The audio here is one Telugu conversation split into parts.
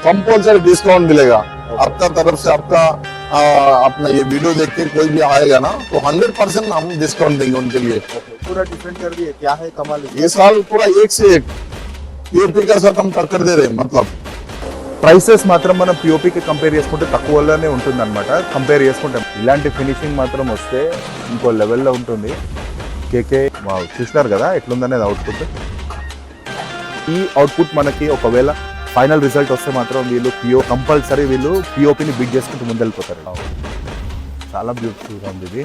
कंपल्सरी डिस्काउंट मिलेगा। आपका तरफ से आपका अपना ये वीडियो देख के कोई भी आएगा ना तो 100% हम डिस्काउंट देंगे उनके लिए। पूरा डिफरेंट कर दिए, क्या है कमाल। ये साल पूरा एक से एक पीओपी का साथ हम टक्कर दे रहे हैं। मतलब ప్రైసెస్ మాత్రం మనం పిఓపికి కంపేర్ చేసుకుంటే తక్కువలోనే ఉంటుందన్నమాట. కంపేర్ చేసుకుంటే ఇలాంటి ఫినిషింగ్ మాత్రం వస్తే ఇంకో లెవెల్లో ఉంటుంది. కేకే చూసినారు కదా ఎట్లుందనేది అవుట్పుట్. ఈ అవుట్పుట్ మనకి ఒకవేళ ఫైనల్ రిజల్ట్ వస్తే మాత్రం వీళ్ళు కంపల్సరీ వీళ్ళు పిఓపిని బిట్ చేసుకుంటూ ముందెళ్ళిపోతారు. చాలా బ్యూటిఫుల్గా ఉంది ఇది.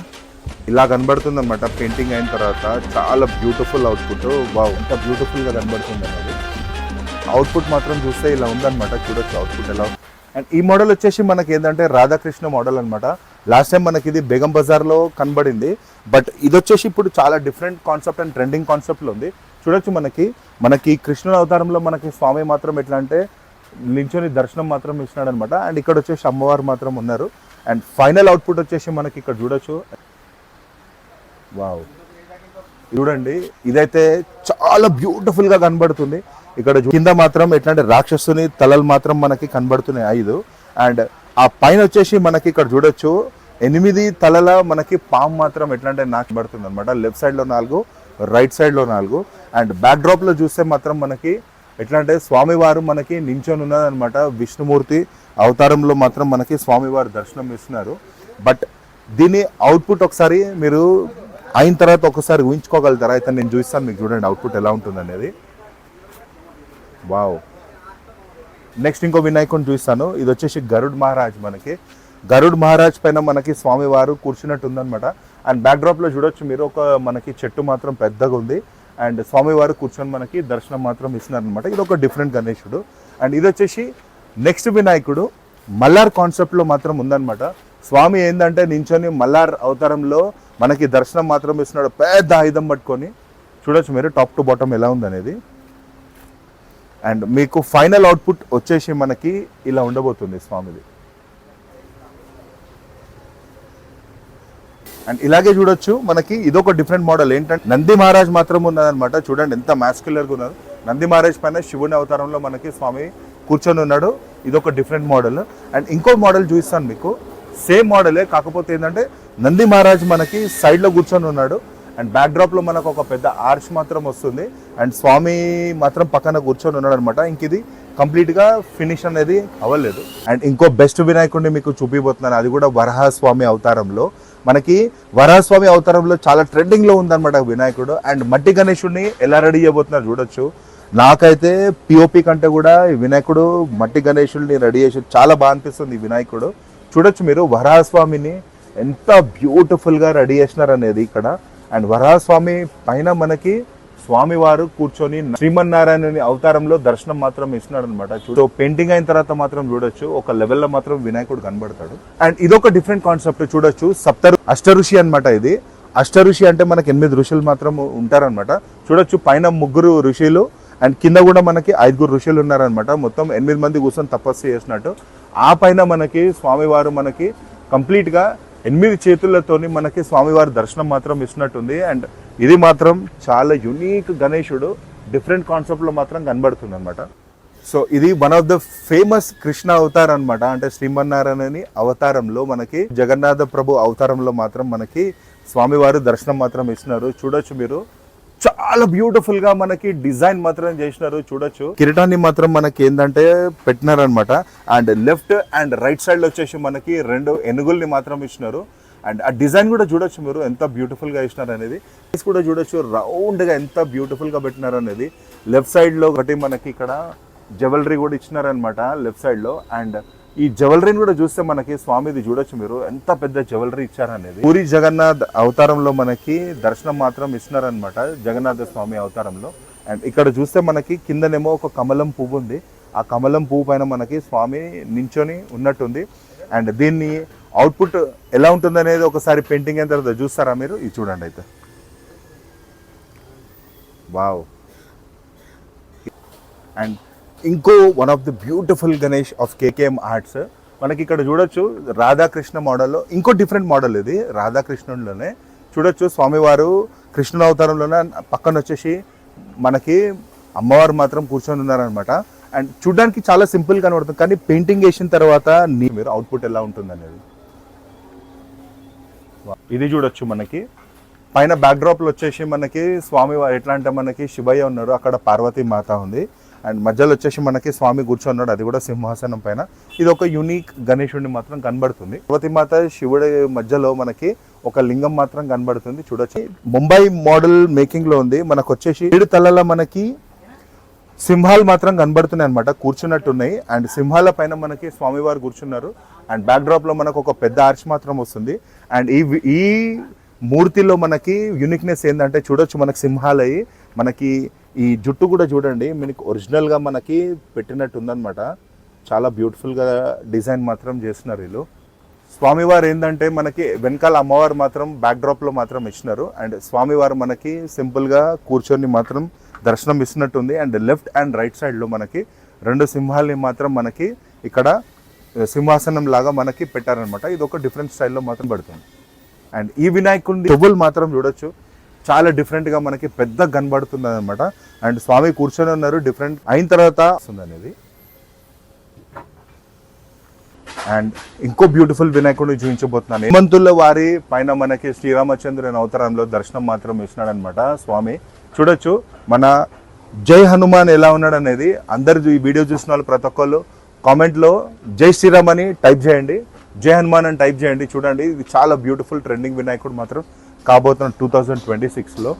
ఇలా కనబడుతుంది అనమాట పెయింటింగ్ అయిన తర్వాత. చాలా బ్యూటిఫుల్ అవుట్పుట్. వావ్, ఎంత బ్యూటిఫుల్గా కనబడుతుంది అన్నది. అవుట్పుట్ మాత్రం చూస్తే ఇలా ఉందన్నమాట. చూడొచ్చు అవుట్పుట్ ఎలా. అండ్ ఈ మోడల్ వచ్చేసి మనకి ఏంటంటే రాధాకృష్ణ మోడల్ అనమాట. లాస్ట్ టైం మనకి ఇది బేగం బజార్లో కనబడింది. బట్ ఇది వచ్చేసి ఇప్పుడు చాలా డిఫరెంట్ కాన్సెప్ట్ అండ్ ట్రెండింగ్ కాన్సెప్ట్లో ఉంది. చూడొచ్చు మనకి కృష్ణుని అవతారంలో మనకి స్వామి మాత్రం ఎట్లా అంటే నించొని దర్శనం మాత్రం ఇచ్చినాడు అనమాట. అండ్ ఇక్కడ వచ్చేసి అమ్మవారు మాత్రం ఉన్నారు. అండ్ ఫైనల్ అవుట్పుట్ వచ్చేసి మనకి ఇక్కడ చూడొచ్చు. వావ్, చూడండి ఇదైతే చాలా బ్యూటిఫుల్గా కనబడుతుంది. ఇక్కడ కింద మాత్రం ఎట్లా అంటే రాక్షసుని తలలు మాత్రం మనకి కనబడుతున్నాయి 5. అండ్ ఆ పైన వచ్చేసి మనకి ఇక్కడ చూడొచ్చు 8 తలల మనకి పాము మాత్రం ఎట్లా అంటే నాకు పడుతుంది అనమాట. లెఫ్ట్ సైడ్లో 4, రైట్ సైడ్లో 4. అండ్ బ్యాక్ డ్రాప్లో చూస్తే మాత్రం మనకి ఎట్లా అంటే స్వామివారు మనకి నించొని ఉన్నదనమాట. విష్ణుమూర్తి అవతారంలో మాత్రం మనకి స్వామివారు దర్శనం ఇస్తున్నారు. బట్ దీని అవుట్పుట్ ఒకసారి మీరు అయిన తర్వాత ఒకసారి ఊహించుకోగలుగుతారా? అయితే నేను చూస్తాను మీకు. చూడండి అవుట్పుట్ ఎలా ఉంటుంది అనేది. వావ్. నెక్స్ట్ ఇంకో వినాయకుని చూస్తాను. ఇది వచ్చేసి గరుడ్ మహారాజ్. మనకి గరుడ్ మహారాజ్ పైన మనకి స్వామివారు కూర్చున్నట్టు ఉందన్నమాట. అండ్ బ్యాక్ డ్రాప్లో చూడొచ్చు మీరు ఒక మనకి చెట్టు మాత్రం పెద్దగా ఉంది. అండ్ స్వామివారు కూర్చొని మనకి దర్శనం మాత్రం ఇస్తున్నారనమాట. ఇది ఒక డిఫరెంట్ గణేశుడు. అండ్ ఇది వచ్చేసి నెక్స్ట్ వినాయకుడు మల్లార్ కాన్సెప్ట్లో మాత్రం ఉందన్నమాట. స్వామి ఏంటంటే నించొని మల్లార్ అవతారంలో మనకి దర్శనం మాత్రం ఇస్తున్నాడు పెద్ద ఆయుధం పట్టుకొని. చూడొచ్చు మీరు టాప్ టు బాటమ్ ఎలా ఉందనేది. అండ్ మీకు ఫైనల్ అవుట్పుట్ వచ్చేసి మనకి ఇలా ఉండబోతుంది స్వామిది. అండ్ ఇలాగే చూడొచ్చు మనకి ఇదొక డిఫరెంట్ మోడల్. ఏంటంటే నంది మహారాజ్ మాత్రం ఉన్నదనమాట. చూడండి ఎంత మ్యాస్క్యులర్గా ఉన్నారు. నంది మహారాజ్ పైన శివుని అవతారంలో మనకి స్వామి కూర్చొని ఉన్నాడు. ఇదొక డిఫరెంట్ మోడల్. అండ్ ఇంకో మోడల్ చూపిస్తాను మీకు. సేమ్ మోడలే, కాకపోతే ఏంటంటే నంది మహారాజ్ మనకి సైడ్లో కూర్చొని ఉన్నాడు. అండ్ బ్యాక్ డ్రాప్లో మనకు ఒక పెద్ద ఆర్చ్ మాత్రం వస్తుంది. అండ్ స్వామి మాత్రం పక్కన కూర్చొని ఉన్నాడు అనమాట. ఇంక ఇది కంప్లీట్గా ఫినిష్ అనేది అవ్వలేదు. అండ్ ఇంకో బెస్ట్ వినాయకుడిని మీకు చూపిపోతున్నాను. అది కూడా వరహస్వామి అవతారంలో. మనకి వరహస్వామి అవతారంలో చాలా ట్రెండింగ్లో ఉందన్నమాట వినాయకుడు. అండ్ మట్టి గణేశుడిని ఎలా రెడీ చేయబోతున్నారు చూడొచ్చు. నాకైతే పిఓపి కంటే కూడా ఈ వినాయకుడు మట్టి గణేశుడిని రెడీ చేసి చాలా బాగా అనిపిస్తుంది ఈ వినాయకుడు. చూడొచ్చు మీరు వరహస్వామిని ఎంత బ్యూటిఫుల్గా రెడీ చేసినారు అనేది ఇక్కడ. అండ్ వరహస్వామి పైన మనకి స్వామివారు కూర్చొని శ్రీమన్నారాయణుని అవతారంలో దర్శనం మాత్రం ఇస్తున్నాడు అనమాట. సో పెయింటింగ్ అయిన తర్వాత మాత్రం చూడొచ్చు ఒక లెవెల్లో మాత్రం వినాయకుడు కనబడతాడు. అండ్ ఇదొక డిఫరెంట్ కాన్సెప్ట్. చూడొచ్చు అష్టఋషి అనమాట. ఇది అష్టఋషి అంటే మనకి 8 ఋషులు మాత్రం ఉంటారనమాట. చూడొచ్చు పైన 3 ఋషులు అండ్ కింద కూడా మనకి 5 ఋషులు ఉన్నారనమాట. మొత్తం 8 మంది కూర్చొని తపస్సు చేసినట్టు. ఆ పైన మనకి స్వామివారు మనకి కంప్లీట్గా 8 చేతులతోని మనకి స్వామివారి దర్శనం మాత్రం ఇస్తున్నట్టుంది. అండ్ ఇది మాత్రం చాలా యునీక్ గణేశుడు. డిఫరెంట్ కాన్సెప్ట్లో మాత్రం కనబడుతుంది అనమాట. సో ఇది one of the famous Krishna అవతారం అనమాట. అంటే శ్రీమన్నారాయణని అవతారంలో మనకి జగన్నాథ ప్రభు అవతారంలో మాత్రం మనకి స్వామివారు దర్శనం మాత్రం ఇస్తున్నారు. చూడొచ్చు మీరు చాలా బ్యూటిఫుల్ గా మనకి డిజైన్ మాత్రం చేసినారు. చూడొచ్చు కిరీటాన్ని మాత్రం మనకి ఏంటంటే పెట్టినారనమాట. And left and right side లో వచ్చేసి మనకి 2 ఏనుగుల్ని మాత్రం ఇచ్చినారు. అండ్ ఆ డిజైన్ కూడా చూడొచ్చు మీరు ఎంత బ్యూటిఫుల్ గా ఇచ్చినారు అనేది. కూడా చూడొచ్చు రౌండ్ గా ఎంత బ్యూటిఫుల్ గా పెట్టినారు అనేది. లెఫ్ట్ సైడ్ లో ఒకటి మనకి ఇక్కడ జ్యువెలరీ కూడా ఇచ్చినారనమాట లెఫ్ట్ సైడ్ లో. అండ్ ఈ జ్యువెలరీని కూడా చూస్తే మనకి స్వామిది చూడొచ్చు మీరు ఎంత పెద్ద జ్యువెలరీ ఇచ్చారనేది. పూరి జగన్నాథ్ అవతారంలో మనకి దర్శనం మాత్రం ఇస్తున్నారనమాట జగన్నాథ స్వామి అవతారంలో. అండ్ ఇక్కడ చూస్తే మనకి కిందనేమో ఒక కమలం పువ్వు ఉంది. ఆ కమలం పువ్వు పైన మనకి స్వామి నించొని ఉన్నట్టుంది. అండ్ దీన్ని అవుట్పుట్ ఎలా ఉంటుంది అనేది ఒకసారి పెయింటింగ్ అయిన తర్వాత చూస్తారా మీరు? ఇది చూడండి అయితే. వావ్. అండ్ ఇంకో one of the beautiful Ganesh of KKM arts మనకి ఇక్కడ చూడొచ్చు రాధాకృష్ణ మోడల్లో ఇంకో డిఫరెంట్ మోడల్. ఇది రాధాకృష్ణుడిలోనే చూడొచ్చు స్వామివారు కృష్ణుని అవతారంలోనే పక్కన వచ్చేసి మనకి అమ్మవారు మాత్రం కూర్చొని ఉన్నారనమాట. అండ్ చూడడానికి చాలా సింపుల్ కనబడుతుంది, కానీ పెయింటింగ్ వేసిన తర్వాత మీరు అవుట్పుట్ ఎలా ఉంటుంది అనేది ఇది చూడొచ్చు. మనకి పైన బ్యాక్ డ్రాప్ లో వచ్చేసి మనకి స్వామి ఎట్లా అంటే మనకి శివయ్య ఉన్నారు, అక్కడ పార్వతీ మాత ఉంది, అండ్ మధ్యలో వచ్చేసి మనకి స్వామి కూర్చొన్నాడు, అది కూడా సింహాసనం పైన. ఇది ఒక యూనిక్ గణేశుడిని మాత్రం కనబడుతుంది. పార్వతీ మాత శివుడి మధ్యలో మనకి ఒక లింగం మాత్రం కనబడుతుంది చూడొచ్చు. ముంబై మోడల్ మేకింగ్ లో ఉంది. మనకు వచ్చేసి 7 తలల మనకి సింహాలు మాత్రం కనబడుతున్నాయి అనమాట, కూర్చున్నట్టున్నాయి. అండ్ సింహాల పైన మనకి స్వామివారు కూర్చున్నారు. అండ్ బ్యాక్ డ్రాప్ లో మనకు ఒక పెద్ద ఆర్చ్ మాత్రం వస్తుంది. అండ్ ఈ మూర్తిలో మనకి యూనిక్నెస్ ఏంటంటే చూడొచ్చు, మనకి సింహాలయ్యి మనకి ఈ జుట్టు కూడా చూడండి మనకి ఒరిజినల్ గా మనకి పెట్టినట్టు ఉందన్నమాట. చాలా బ్యూటిఫుల్ గా డిజైన్ మాత్రం చేస్తున్నారు వీళ్ళు. స్వామివారు ఏంటంటే మనకి వెనకాల అమ్మవారు మాత్రం బ్యాక్ డ్రాప్ లో మాత్రం ఇచ్చినారు. అండ్ స్వామివారు మనకి సింపుల్ గా కూర్చొని మాత్రం దర్శనం ఇస్తున్నట్టుంది. And left and right side లో మనకి 2 సింహాలని మాత్రం మనకి ఇక్కడ సింహాసనం లాగా మనకి పెట్టారనమాట. ఇది ఒక డిఫరెంట్ స్టైల్లో మాత్రం పడుతుంది. అండ్ ఈ వినాయకుడి చెవులు మాత్రం చూడొచ్చు, చాలా డిఫరెంట్ గా మనకి పెద్ద కనబడుతుంది అనమాట. అండ్ స్వామి కూర్చొని ఉన్నారు, డిఫరెంట్ అయిన తర్వాత వస్తుంది అనేది. అండ్ ఇంకో బ్యూటిఫుల్ వినాయకుడిని చూపించబోతున్నాను. హనుమంతుల వారి పైన మనకి శ్రీరామచంద్రుని అవతారంలో దర్శనం మాత్రం ఇచ్చినాడు అనమాట స్వామి. చూడొచ్చు మన జై హనుమాన్ ఎలా ఉన్నాడు అనేది. అందరు ఈ వీడియో చూసిన వాళ్ళు ప్రతి ఒక్కళ్ళు కామెంట్లో జై శ్రీరామ్ అని టైప్ చేయండి, జై హనుమాన్ అని టైప్ చేయండి. చూడండి, ఇది చాలా బ్యూటిఫుల్ ట్రెండింగ్ వినాయకుడు మాత్రం కాబోతున్న 2026లో.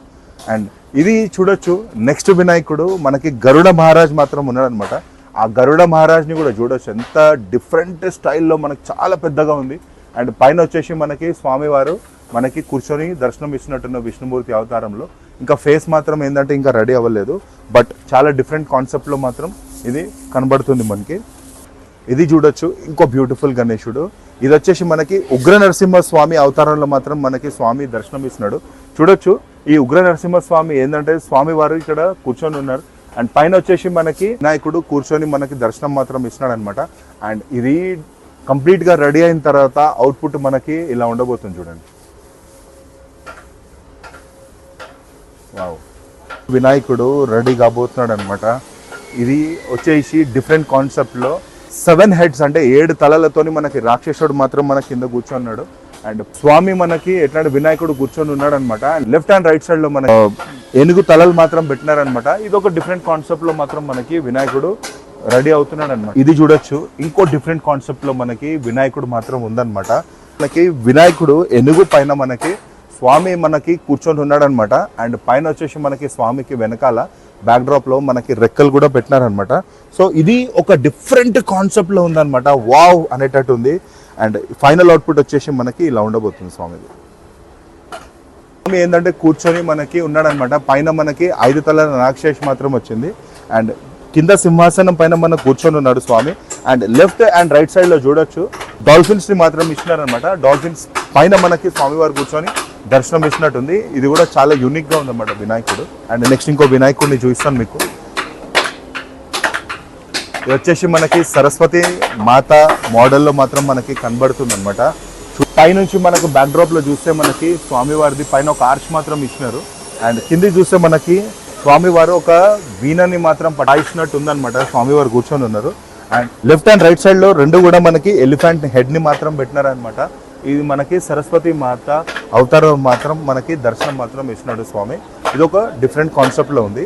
అండ్ ఇది చూడొచ్చు, నెక్స్ట్ వినాయకుడు మనకి గరుడ మహారాజ్ మాత్రం ఉన్నాడు అనమాట. ఆ గరుడ మహారాజ్ని కూడా చూడొచ్చు, ఎంత డిఫరెంట్ స్టైల్లో మనకి చాలా పెద్దగా ఉంది. అండ్ పైన వచ్చేసి మనకి స్వామివారు మనకి కూర్చొని దర్శనం ఇస్తున్నట్టున్న విష్ణుమూర్తి అవతారంలో. ఇంకా ఫేస్ మాత్రం ఏంటంటే ఇంకా రెడీ అవ్వలేదు, బట్ చాలా డిఫరెంట్ కాన్సెప్ట్లో మాత్రం ఇది కనబడుతుంది మనకి. ఇది చూడొచ్చు, ఇంకో బ్యూటిఫుల్ గణేశుడు. ఇది వచ్చేసి మనకి ఉగ్ర నరసింహ స్వామి అవతారంలో మాత్రం మనకి స్వామి దర్శనం ఇస్తున్నాడు. చూడొచ్చు, ఈ ఉగ్ర నరసింహ స్వామి ఏంటంటే స్వామి వారు ఇక్కడ కూర్చొని ఉన్నారు. అండ్ పైన వచ్చేసి మనకి వినాయకుడు కూర్చొని మనకి దర్శనం మాత్రం ఇస్తున్నాడు అనమాట. అండ్ ఇది కంప్లీట్ గా రెడీ అయిన తర్వాత అవుట్పుట్ మనకి ఇలా ఉండబోతుంది చూడండి. వావ్, వినాయకుడు రెడీ కాబోతున్నాడు అనమాట. ఇది వచ్చేసి డిఫరెంట్ కాన్సెప్ట్లో 7 హెడ్స్ అంటే 7 తలలతోని మనకి రాక్షసుడు మాత్రం మన కింద కూర్చొన్నాడు. అండ్ స్వామి మనకి ఎట్లాంటి వినాయకుడు కూర్చొని ఉన్నాడు అనమాట. And left and right side లో మనకి ఏనుగు తలలు మాత్రం పెట్టినారనమాట. ఇది ఒక డిఫరెంట్ కాన్సెప్ట్ లో మాత్రం మనకి వినాయకుడు రెడీ అవుతున్నాడు అనమాట. ఇది చూడొచ్చు, ఇంకో డిఫరెంట్ కాన్సెప్ట్ లో మనకి వినాయకుడు మాత్రం ఉందన్నమాట. మనకి వినాయకుడు ఏనుగు పైన మనకి స్వామి మనకి కూర్చొని ఉన్నాడు అనమాట. అండ్ పైన వచ్చేసి మనకి స్వామికి వెనకాల బ్యాక్ డ్రాప్ లో మనకి రెక్కలు కూడా పెట్టినారనమాట. సో ఇది ఒక డిఫరెంట్ కాన్సెప్ట్ లో ఉందన్నమాట. వావ్ అనేటట్టు ఉంది. అండ్ ఫైనల్ అవుట్పుట్ వచ్చేసి మనకి ఇలా ఉండబోతుంది స్వామిది. స్వామి ఏంటంటే కూర్చొని మనకి ఉన్నాడనమాట. పైన మనకి 5 తలల రాక్షసి మాత్రం వచ్చింది. అండ్ కింద సింహాసనం పైన మనం కూర్చొని ఉన్నాడు స్వామి. And left and right side లో చూడొచ్చు, డాల్ఫిన్స్ ని మాత్రం ఇచ్చినారనమాట. డాల్ఫిన్స్ పైన మనకి స్వామివారు కూర్చొని దర్శనం ఇచ్చినట్టుంది. ఇది కూడా చాలా యూనిక్ గా ఉందన్నమాట వినాయకుడు. అండ్ నెక్స్ట్ ఇంకో వినాయకుడిని చూపిస్తాను మీకు. ఇది వచ్చేసి మనకి సరస్వతి మాత మోడల్లో మాత్రం మనకి కనబడుతుంది అనమాట. పైనుంచి మనకు బ్యాక్ డ్రాప్ లో చూస్తే మనకి స్వామివారిది పైన ఒక ఆర్చ్ మాత్రం ఇచ్చినారు. అండ్ కింది చూస్తే మనకి స్వామివారు ఒక వీణని మాత్రం పటాయిస్తున్నట్టు ఉందన్నమాట. స్వామివారు కూర్చొని ఉన్నారు. And left and right side లో 2 కూడా మనకి ఎలిఫెంట్ హెడ్ ని మాత్రం పెట్టినారనమాట. ఇది మనకి సరస్వతి మాత అవతారం మాత్రం మనకి దర్శనం మాత్రం ఇస్తున్నాడు స్వామి. ఇది ఒక డిఫరెంట్ కాన్సెప్ట్ లో ఉంది.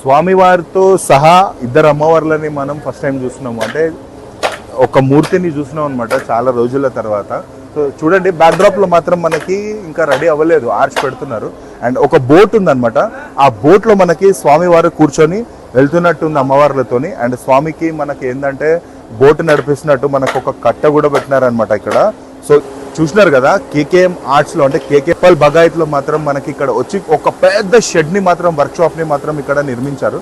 స్వామివారితో సహా 2 అమ్మవార్లని మనం ఫస్ట్ టైం చూస్తున్నాము, అంటే ఒక మూర్తిని చూస్తున్నాం అనమాట చాలా రోజుల తర్వాత. సో చూడండి, బ్యాక్ డ్రాప్ లో మాత్రం మనకి ఇంకా రెడీ అవ్వలేదు, ఆర్చ్ పెడుతున్నారు. అండ్ ఒక బోట్ ఉందన్నమాట. ఆ బోట్ లో మనకి స్వామివారు కూర్చొని వెళ్తున్నట్టు ఉంది అమ్మవార్లతోని. అండ్ స్వామికి మనకి ఏంటంటే బోట్ నడిపిస్తున్నట్టు మనకు ఒక కట్ట కూడా పెట్టినారనమాట ఇక్కడ. సో చూసినారు కదా, కేకేఎం ఆర్ట్స్ లో అంటే కేకేపల్ బగాయత్ లో మాత్రం మనకి ఇక్కడ వచ్చి ఒక పెద్ద షెడ్ ని మాత్రం వర్క్ షాప్ ని మాత్రం ఇక్కడ నిర్మించారు.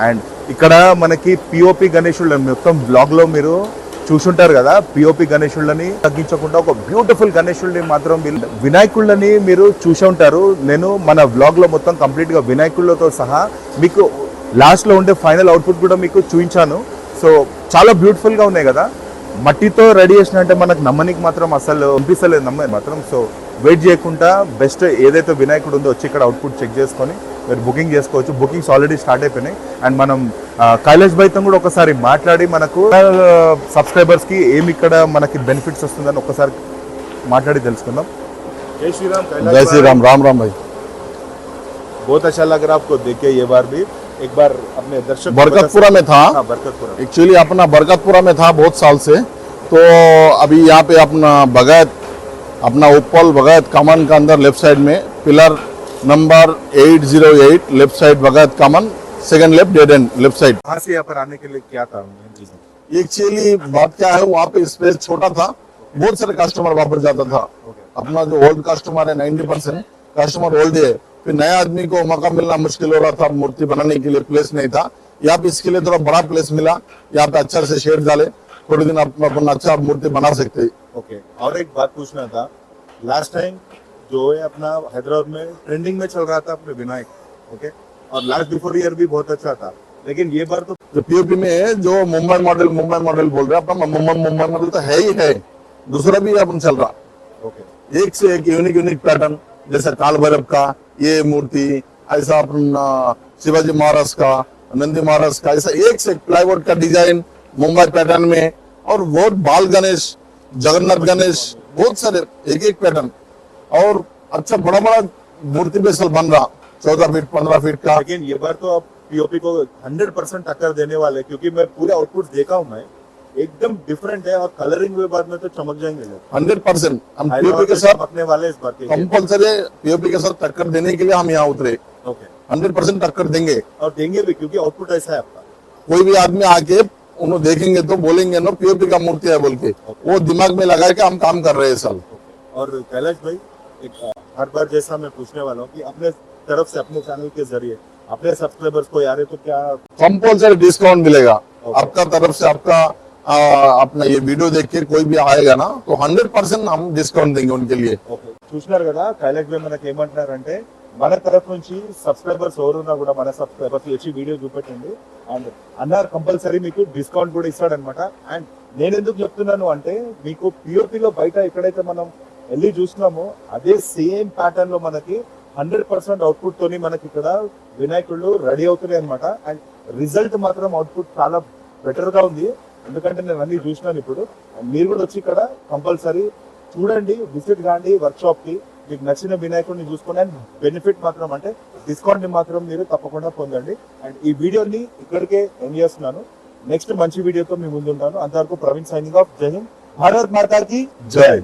అండ్ ఇక్కడ మనకి పిఓపి గణేశుడు మొత్తం బ్లాగ్ లో మీరు చూసుంటారు కదా, పిఓపి గణేశుళ్ళని తగ్గించకుండా ఒక బ్యూటిఫుల్ గణేశుల్ని మాత్రం వినాయకుళ్ళని మీరు చూసి ఉంటారు. నేను మన వ్లాగ్ లో మొత్తం కంప్లీట్ గా వినాయకుళ్ళతో సహా మీకు లాస్ట్ లో ఉండే ఫైనల్ అవుట్పుట్ కూడా మీకు చూపించాను. సో చాలా బ్యూటిఫుల్ గా ఉన్నాయి కదా. మట్టితో రెడీ చేసిన అంటే మనకు నమ్మనికి మాత్రం అసలు అనిపిస్తలేదు, నమ్మని మాత్రం. సో వెయిట్ చేయకుండా బెస్ట్ ఏదైతే వినాయకుడు ఉందో వచ్చి ఇక్కడ అవుట్పుట్ చెక్ చేసుకొని మీరు బుకింగ్ చేసుకోవచ్చు. బుకింగ్స్ ఆల్రెడీ స్టార్ట్ అయిపోయినాయి. అండ్ మనం కైలాష్ భాయ్తో కూడా ఒకసారి మాట్లాడి మనకు సబ్స్క్రైబర్స్కి ఏమి ఇక్కడ మనకి బెనిఫిట్స్ వస్తుందని ఒకసారి మాట్లాడి తెలుసుకుందాం. जय श्री राम। जय श्री राम। राम राम भाई। बहुत अच्छा लग रहा है आपको देख के। ये बार भी एक बार अपने दर्शक बरकतपुरा में था। हाँ, बरकतपुरा एक्चुअली अपना बरकतपुरा में था बहुत साल से, तो अभी यहाँ पे अपना बगैत अपना उपल बगैत कमन का अंदर लेफ्ट साइड में पिलर नंबर 808 लेफ्ट साइड बगैत कमन second left dead end left side. वहाँ से यहाँ पर आने के लिए क्या था रीजन? एक्चुअली बात क्या है, वहाँ पे स्पेस छोटा था, बहुत सारे कस्टमर वहाँ पर जाता था। अपना जो ओल्ड कस्टमर है 90% कस्टमर ओल्ड है, फिर नया आदमी को मौका मिलना मुश्किल हो रहा था, मूर्ति बनाने के लिए प्लेस नहीं था। यहाँ पे इसके लिए थोड़ा बड़ा प्लेस मिला, यहाँ पे अच्छा से शेड डाले, थोड़े दिन अपन अच्छा मूर्ति बना सकते हैं। ओके, और एक बात पूछना था। लास्ट टाइम जो है अपना हैदराबाद में ट्रेंडिंग में चल रहा था अपने विनायक, ओके, और लास्ट बिफोर ईयर भी बहुत अच्छा था, लेकिन ये बार तो पीओपी में जो मुंबई मॉडल बोल रहे हैं अपना मुंबई मॉडल तो है ही है, दूसरा भी अपन चल रहा। ओके, एक से एक यूनिक पैटर्न, जैसे काल भैरव का ये मूर्ति, ऐसा अपना शिवाजी महाराज का, नंदी महाराज का, ऐसा एक से एक प्लाईवुड का डिजाइन मुंबई पैटर्न में, और बहुत बाल गणेश, जगन्नाथ गणेश, बहुत सारे एक पैटर्न, और अच्छा बड़ा मूर्ति बेसल बन रहा 14 फीट 15 फीट का। लेकिन ये बार तो आप पीओपी को 100% टक्कर देने वाले, क्योंकि मैं पूरे आउटपुट देखा हूँ, मैं एकदम डिफरेंट है, और कलरिंग के बाद में तो चमक जाएंगे लोग। 100% हम पीओपी के साथ चमकने वाले इस बार के। कंपल्सरी पीओपी के साथ टक्कर देने के लिए हम यहाँ उतरे। ओके, 100% टक्कर देंगे, और देंगे भी, क्योंकि आउटपुट ऐसा है आपका। कोई भी आदमी आके उन्हें देखेंगे तो बोलेंगे ना पीओपी का मूर्ति है बोल के, वो दिमाग में लगा के हम काम कर रहे हैं साल। और कैलाश भाई, एक हर बार जैसा मैं पूछने वाला हूँ कि अपने तरफ से अपने चैनल के जरिए अपने सब्सक्राइबर्स को यार तो क्या कंपल्सरी डिस्काउंट मिलेगा आपका तरफ से। आपका अपना ये वीडियो देख के कोई भी आएगा ना तो 100% हम डिस्काउंट देंगे उनके लिए। ఓకే, చూస్తున్నారు కదా కైలాష్ భాయ్ మనకి ఏమంటున్నారంటే మన తరఫు నుంచి సబ్స్క్రైబర్స్ ఎవరున్నా కూడా మన సబ్స్క్రైబర్స్ వచ్చి వీడియో చూపెట్టండి అండ్ అన్నారు కంపల్సరీ మీకు డిస్కౌంట్ కూడా ఇస్తాడనమాట. అండ్ నేను ఎందుకు చెప్తున్నాను అంటే మీకు పిఓపిలో బయట ఎక్కడైతే మనం వెళ్ళి చూస్తున్నామో అదే సేమ్ ప్యాటర్న్ లో మనకి 100% అవుట్పుట్ తోని మనకి ఇక్కడ వినాయకుళ్ళు రెడీ అవుతున్నాయి అనమాట. అండ్ రిజల్ట్ మాత్రం అవుట్పుట్ చాలా బెటర్ గా ఉంది, ఎందుకంటే నేను అన్ని చూసినాను ఇప్పుడు. మీరు కూడా వచ్చి ఇక్కడ కంపల్సరీ చూడండి, విజిట్ కాండి వర్క్ షాప్ కి, మీకు నచ్చిన వినాయకుడిని చూసుకోండి. అండ్ బెనిఫిట్ మాత్రం అంటే డిస్కౌంట్ ని మాత్రం మీరు తప్పకుండా పొందండి. అండ్ ఈ వీడియోని ఇక్కడికే ఎండ్ చేస్తున్నాను. నెక్స్ట్ మంచి వీడియోతో మీ ముందు ఉంటాను. అంతవరకు ప్రవీణ్ సైనింగ్ ఆఫ్. జై హింద్, భారత్ మాతా కీ జై.